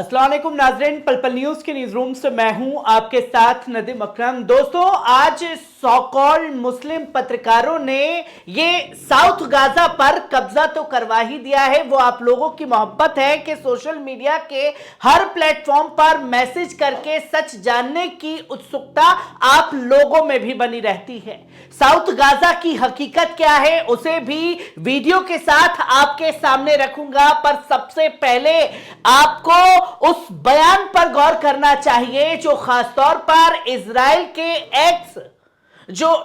अस्सलाम वालेकुम नाज़रीन, पल पल न्यूज के न्यूज रूम से मैं हूं आपके साथ नदीम अकरम। दोस्तों, आज सो कॉल्ड मुस्लिम पत्रकारों ने ये साउथ गाजा पर कब्जा तो करवा ही दिया है। वो आप लोगों की मोहब्बत है कि सोशल मीडिया के हर प्लेटफॉर्म पर मैसेज करके सच जानने की उत्सुकता आप लोगों में भी बनी रहती है। साउथ गाजा की हकीकत क्या है उसे भी वीडियो के साथ आपके सामने रखूंगा, पर सबसे पहले आपको उस बयान पर गौर करना चाहिए जो खासतौर पर इजराइल के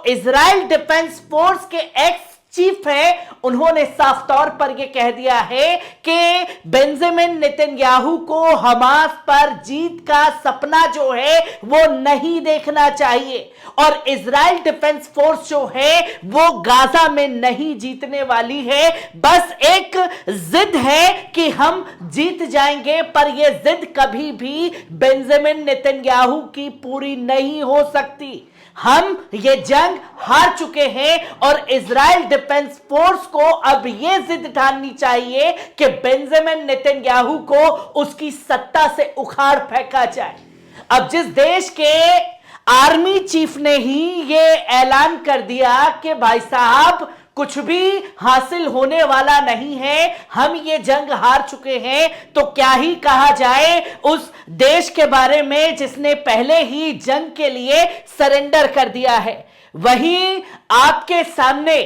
इजराइल डिफेंस फोर्स के एक्स चीफ है, उन्होंने साफ तौर पर यह कह दिया है कि बेंजामिन नेतन्याहू को हमास पर जीत का सपना जो है वो नहीं देखना चाहिए और इजराइल डिफेंस फोर्स जो है वो गाजा में नहीं जीतने वाली है। बस एक जिद है कि हम जीत जाएंगे, पर यह जिद कभी भी बेंजामिन नेतन्याहू की पूरी नहीं हो सकती। हम ये जंग हार चुके हैं और इजराइल डिफेंस फोर्स को अब ये जिद ठाननी चाहिए कि बेंजामिन नेतन्याहू को उसकी सत्ता से उखाड़ फेंका जाए। अब जिस देश के आर्मी चीफ ने ही ये ऐलान कर दिया कि भाई साहब कुछ भी हासिल होने वाला नहीं है, हम ये जंग हार चुके हैं, तो क्या ही कहा जाए उस देश के बारे में जिसने पहले ही जंग के लिए सरेंडर कर दिया है। वहीं आपके सामने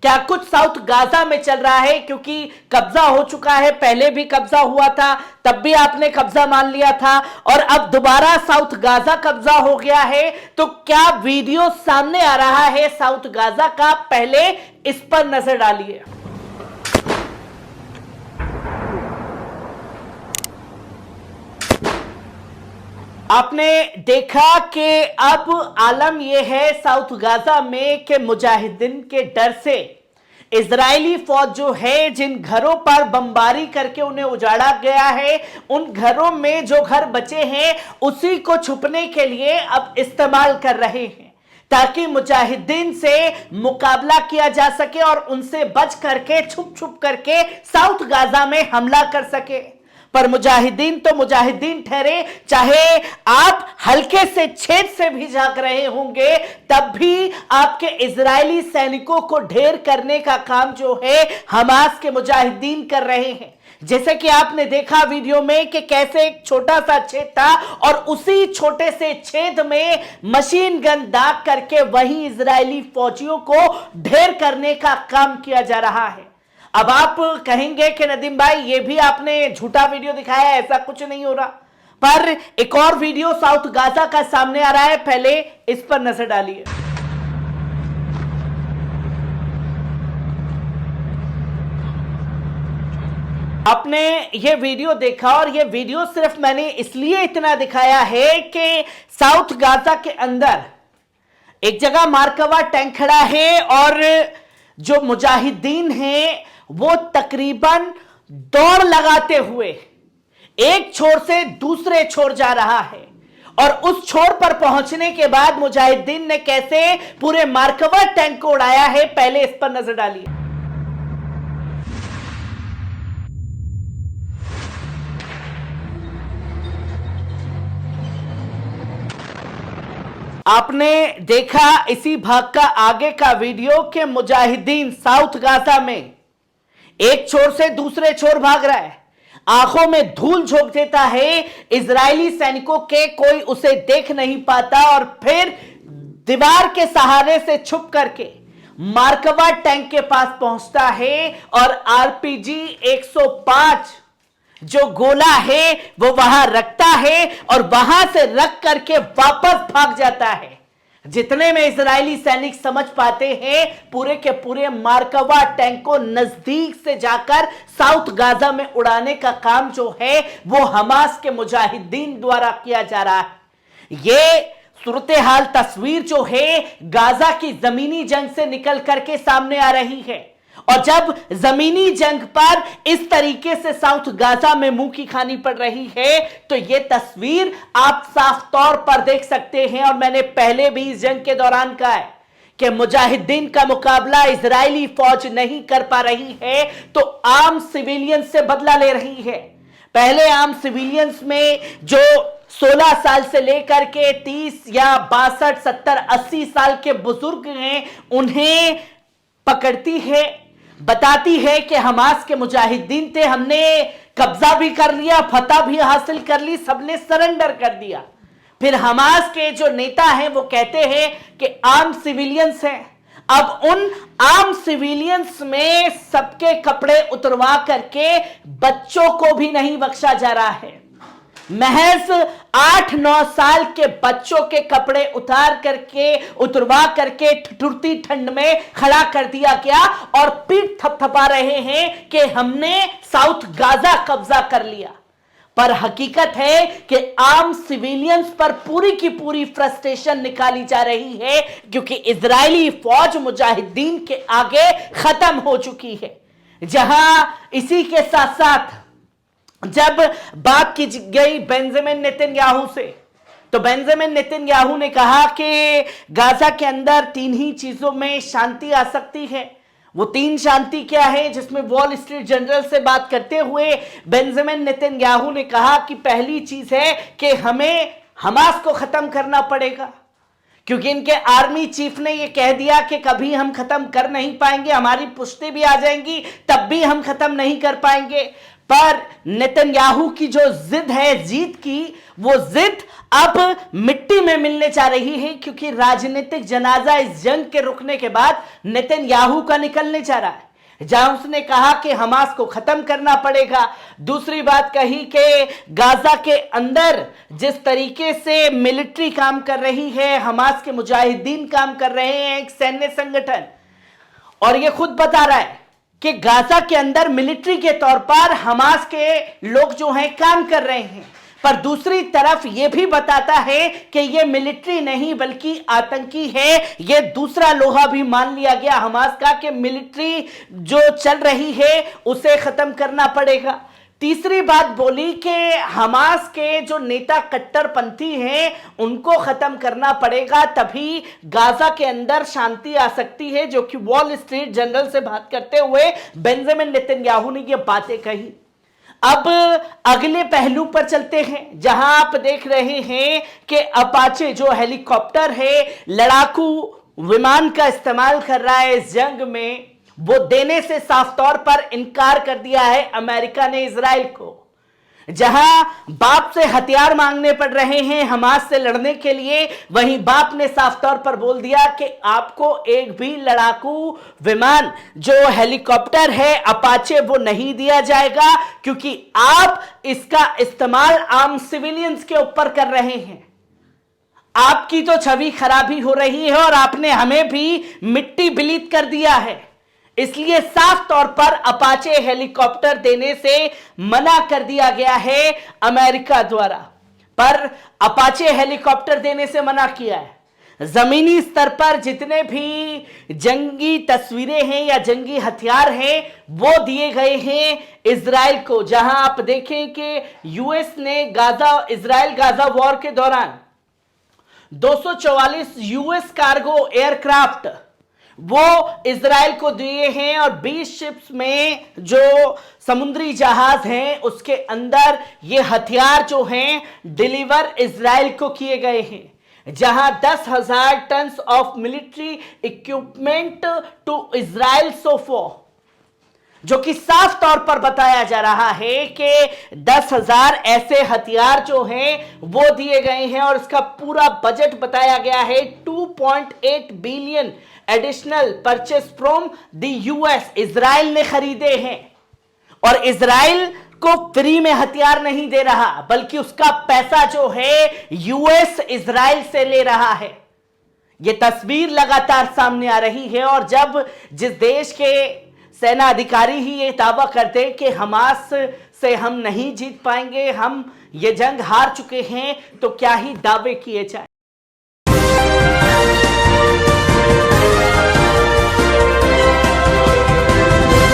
क्या कुछ साउथ गाजा में चल रहा है, क्योंकि कब्जा हो चुका है, पहले भी कब्जा हुआ था, तब भी आपने कब्जा मान लिया था और अब दोबारा साउथ गाजा कब्जा हो गया है। तो क्या वीडियो सामने आ रहा है साउथ गाजा का, पहले इस पर नजर डालिए। आपने देखा कि अब आलम यह है साउथ गाजा में कि मुजाहिदीन के डर से इजरायली फौज जो है जिन घरों पर बमबारी करके उन्हें उजाड़ा गया है, उन घरों में जो घर बचे हैं उसी को छुपने के लिए अब इस्तेमाल कर रहे हैं ताकि मुजाहिदीन से मुकाबला किया जा सके और उनसे बच करके छुप छुप करके साउथ गाजा में हमला कर सके। पर मुजाहिदीन तो मुजाहिदीन ठहरे, चाहे आप हल्के से छेद से भी झांक रहे होंगे, तब भी आपके इजरायली सैनिकों को ढेर करने का काम जो है हमास के मुजाहिदीन कर रहे हैं। जैसे कि आपने देखा वीडियो में कि कैसे एक छोटा सा छेद था और उसी छोटे से छेद में मशीन गन दाग करके वही इजरायली फौजियों को ढेर करने का काम किया जा रहा है। अब आप कहेंगे कि नदीम भाई ये भी आपने झूठा वीडियो दिखाया, ऐसा कुछ नहीं हो रहा, पर एक और वीडियो साउथ गाजा का सामने आ रहा है, पहले इस पर नजर डालिए। आपने ये वीडियो देखा और ये वीडियो सिर्फ मैंने इसलिए इतना दिखाया है कि साउथ गाजा के अंदर एक जगह मार्कवा टैंक खड़ा है और जो मुजाहिदीन हैं वो तकरीबन दौड़ लगाते हुए एक छोर से दूसरे छोर जा रहा है और उस छोर पर पहुंचने के बाद मुजाहिदीन ने कैसे पूरे मार्कवा टैंक को उड़ाया है, पहले इस पर नजर डालिए। आपने देखा इसी भाग का आगे का वीडियो कि मुजाहिदीन साउथ गाजा में एक छोर से दूसरे छोर भाग रहा है, आंखों में धूल झोंक देता है इजरायली सैनिकों के, कोई उसे देख नहीं पाता और फिर दीवार के सहारे से छुप करके मार्कवा टैंक के पास पहुंचता है और आरपीजी 105 जो गोला है वो वहां रखता है और वहां से रख करके वापस भाग जाता है। जितने में इजरायली सैनिक समझ पाते हैं, पूरे के पूरे मार्कवा टैंक को नजदीक से जाकर साउथ गाजा में उड़ाने का काम जो है वो हमास के मुजाहिदीन द्वारा किया जा रहा है। ये सूरत हाल तस्वीर जो है गाजा की जमीनी जंग से निकल करके सामने आ रही है और जब जमीनी जंग पर इस तरीके से साउथ गाजा में मुंह की खानी पड़ रही है तो यह तस्वीर आप साफ तौर पर देख सकते हैं। और मैंने पहले भी इस जंग के दौरान कहा है कि मुजाहिदीन का मुकाबला इजरायली फौज नहीं कर पा रही है तो आम सिविलियन से बदला ले रही है। पहले आम सिविलियंस में जो 16 साल से लेकर के 30 या 62, 70, 80 साल के बुजुर्ग हैं, उन्हें पकड़ती है, बताती है कि हमास के मुजाहिदीन थे, हमने कब्जा भी कर लिया, फतह भी हासिल कर ली, सबने सरेंडर कर दिया। फिर हमास के जो नेता हैं वो कहते हैं कि आम सिविलियंस हैं। अब उन आम सिविलियंस में सबके कपड़े उतरवा करके बच्चों को भी नहीं बख्शा जा रहा है। महज 8-9 साल के बच्चों के कपड़े उतरवा करके ठिठुरती ठंड में खड़ा कर दिया गया और पीठ थपथपा रहे हैं कि हमने साउथ गाजा कब्जा कर लिया। पर हकीकत है कि आम सिविलियंस पर पूरी की पूरी फ्रस्ट्रेशन निकाली जा रही है, क्योंकि इजरायली फौज मुजाहिदीन के आगे खत्म हो चुकी है। जहां इसी के साथ साथ जब बात की गई बेंजामिन नेतन्याहू से, तो बेंजामिन नेतन्याहू ने कहा कि गाजा के अंदर 3 ही चीजों में शांति आ सकती है। वो 3 शांति क्या है, जिसमें वॉल स्ट्रीट जर्नल से बात करते हुए बेंजामिन नेतन्याहू ने कहा कि पहली चीज है कि हमें हमास को खत्म करना पड़ेगा, क्योंकि इनके आर्मी चीफ ने यह कह दिया कि कभी हम खत्म कर नहीं पाएंगे, हमारी पुश्तें भी आ जाएंगी तब भी हम खत्म नहीं कर पाएंगे। पर नेतन्याहू की जो जिद है जीत की, वो जिद अब मिट्टी में मिलने जा रही है, क्योंकि राजनीतिक जनाजा इस जंग के रुकने के बाद नेतन्याहू का निकलने जा रहा है, जहां उसने कहा कि हमास को खत्म करना पड़ेगा। दूसरी बात कही कि गाजा के अंदर जिस तरीके से मिलिट्री काम कर रही है, हमास के मुजाहिदीन काम कर रहे हैं, एक सैन्य संगठन, और यह खुद बता रहा है कि गाजा के अंदर मिलिट्री के तौर पर हमास के लोग जो हैं काम कर रहे हैं। पर दूसरी तरफ यह भी बताता है कि यह मिलिट्री नहीं बल्कि आतंकी है। यह दूसरा लोहा भी मान लिया गया हमास का कि मिलिट्री जो चल रही है उसे खत्म करना पड़ेगा। तीसरी बात बोली कि हमास के जो नेता कट्टरपंथी हैं उनको खत्म करना पड़ेगा, तभी गाजा के अंदर शांति आ सकती है, जो कि वॉल स्ट्रीट जर्नल से बात करते हुए बेंजामिन नेतन्याहू ने ये बातें कही। अब अगले पहलू पर चलते हैं, जहां आप देख रहे हैं कि अपाचे जो हेलीकॉप्टर है, लड़ाकू विमान का इस्तेमाल कर रहा है इस जंग में, वो देने से साफ तौर पर इनकार कर दिया है अमेरिका ने इजराइल को। जहां बाप से हथियार मांगने पड़ रहे हैं हमास से लड़ने के लिए, वहीं बाप ने साफ तौर पर बोल दिया कि आपको एक भी लड़ाकू विमान जो हेलीकॉप्टर है अपाचे वो नहीं दिया जाएगा, क्योंकि आप इसका इस्तेमाल आम सिविलियंस के ऊपर कर रहे हैं। आपकी तो छवि खराबी हो रही है और आपने हमें भी मिट्टी बिलीत कर दिया है, इसलिए साफ तौर पर अपाचे हेलीकॉप्टर देने से मना कर दिया गया है अमेरिका द्वारा। पर अपाचे हेलीकॉप्टर देने से मना किया है। जमीनी स्तर पर जितने भी जंगी तस्वीरें हैं या जंगी हथियार हैं वो दिए गए हैं इजराइल को। जहां आप देखें कि यूएस ने इजराइल गाजा वॉर के दौरान 244 यूएस कार्गो एयरक्राफ्ट वो इजराइल को दिए हैं, और 20 शिप्स में जो समुद्री जहाज हैं उसके अंदर ये हथियार जो हैं डिलीवर इजराइल को किए गए हैं। जहां 10,000 ton of military equipment to Israel so far, जो कि साफ तौर पर बताया जा रहा है कि 10,000 ऐसे हथियार जो हैं वो दिए गए हैं, और इसका पूरा बजट बताया गया है 2.8 billion additional purchase from the US. Israel ने खरीदे हैं, और इजराइल को फ्री में हथियार नहीं दे रहा, बल्कि उसका पैसा जो है यूएस इजराइल से ले रहा है। यह तस्वीर लगातार सामने आ रही है, और जब जिस देश के सेना अधिकारी ही ये दावा करते कि हमास से हम नहीं जीत पाएंगे, हम ये जंग हार चुके हैं, तो क्या ही दावे किए जाए।